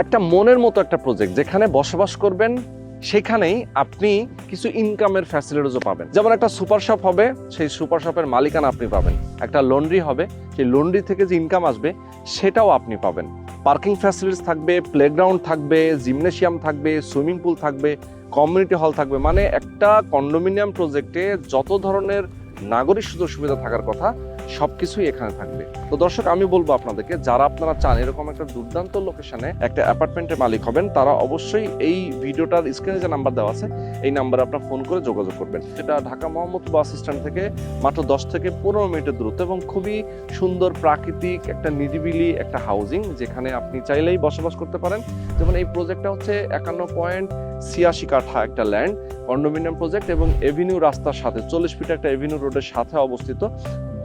একটা মনের মতো একটা প্রজেক্ট, যেখানে বসবাস করবেন সেখানেই আপনি কিছু ইনকামের ফ্যাসিলিটিসও পাবেন। যেমন একটা সুপার শপ হবে, সেই সুপার শপের মালিকানা আপনি পাবেন। একটা লন্ড্রি হবে, সেই লন্ড্রি থেকে যে ইনকাম আসবে সেটাও আপনি পাবেন। পার্কিং ফ্যাসিলিটিস থাকবে, প্লেগ্রাউন্ড থাকবে, জিমনেশিয়াম থাকবে, সুইমিং পুল থাকবে, কমিউনিটি হল থাকবে। মানে একটা কন্ডোমিনিয়াম প্রজেক্টে যত ধরনের নাগরিক সুযোগ সুবিধা থাকার কথা সবকিছুই এখানে থাকবে। তো দর্শক, আমি বলবো আপনাদেরকে, যারা আপনারা চান এরকম একটা দুর্দান্ত লোকেশনে একটা অ্যাপার্টমেন্টের মালিক হবেন, তারা অবশ্যই এই ভিডিওটার স্ক্রিনে যে নাম্বার দেওয়া আছে এই নাম্বারে আপনার ফোন করে যোগাযোগ করবেন। যেটা ঢাকা মোহাম্মদপুর বাস স্ট্যান্ড থেকে মাত্র 10 থেকে 15 মিনিটের দূরত্ব এবং খুবই সুন্দর প্রাকৃতিক একটা নিরিবিলি একটা হাউজিং, যেখানে আপনি চাইলেই বসবাস করতে পারেন। যেমন এই প্রজেক্টটা হচ্ছে 51.86 কাঠা একটা ল্যান্ড কন্ডোমিনিয়াম প্রজেক্ট এবং এভিনিউ রাস্তার সাথে 40 ফিট একটা এভিনিউ রোডের সাথে অবস্থিত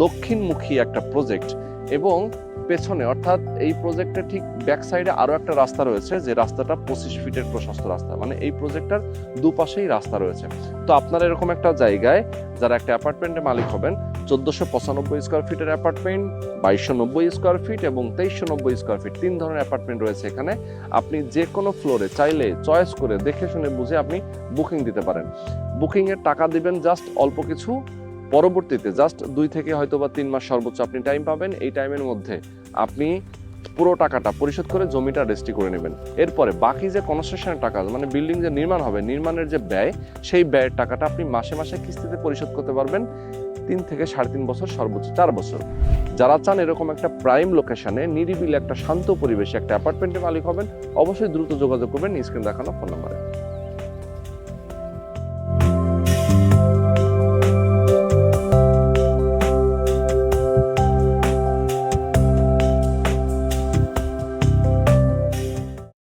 দক্ষিণমুখী একটা প্রজেক্ট। এবং পেছনে অর্থাৎ এই প্রজেক্টের ঠিক ব্যাক সাইডে আরো একটা রাস্তা রয়েছে, যে রাস্তাটা 25 ফিটের প্রশস্ত রাস্তা। মানে এই প্রজেক্টটার দুপাশেই রাস্তা রয়েছে। তো আপনারা এরকম একটা জায়গায় যারা একটা অ্যাপার্টমেন্টের মালিক হবেন, 1495 স্কোয়ার ফিটের অ্যাপার্টমেন্ট, 2290 স্কোয়ার ফিট এবং 2390 স্কোয়ার ফিট, 3 ধরনের অ্যাপার্টমেন্ট রয়েছে এখানে। আপনি যে কোনো ফ্লোরে চাইলে চয়েস করে দেখে শুনে বুঝে আপনি বুকিং দিতে পারেন। বুকিং এর টাকা দিবেন জাস্ট অল্প কিছু, পরবর্তীতে জাস্ট 2 থেকে হয়তো বা 3 মাস সর্বোচ্চ আপনি টাইম পাবেন। এই টাইমের মধ্যে আপনি পুরো টাকাটা পরিশোধ করে জমিটা রেজিস্ট্রি করে নেবেন। এরপরে বাকি যে কনস্ট্রাকশনের টাকা, মানে বিল্ডিং যে নির্মাণ হবে, নির্মাণের যে ব্যয়, সেই ব্যয়ের টাকাটা আপনি মাসে মাসে কিস্তিতে পরিশোধ করতে পারবেন 3 থেকে 3.5 বছর, সর্বোচ্চ 4 বছর। যারা চান এরকম একটা প্রাইম লোকেশনে নিরিবিলি একটা শান্ত পরিবেশে একটা অ্যাপার্টমেন্টের মালিক হবেন, অবশ্যই দ্রুত যোগাযোগ করবেন স্ক্রিনে দেখানো ফোন নাম্বারে।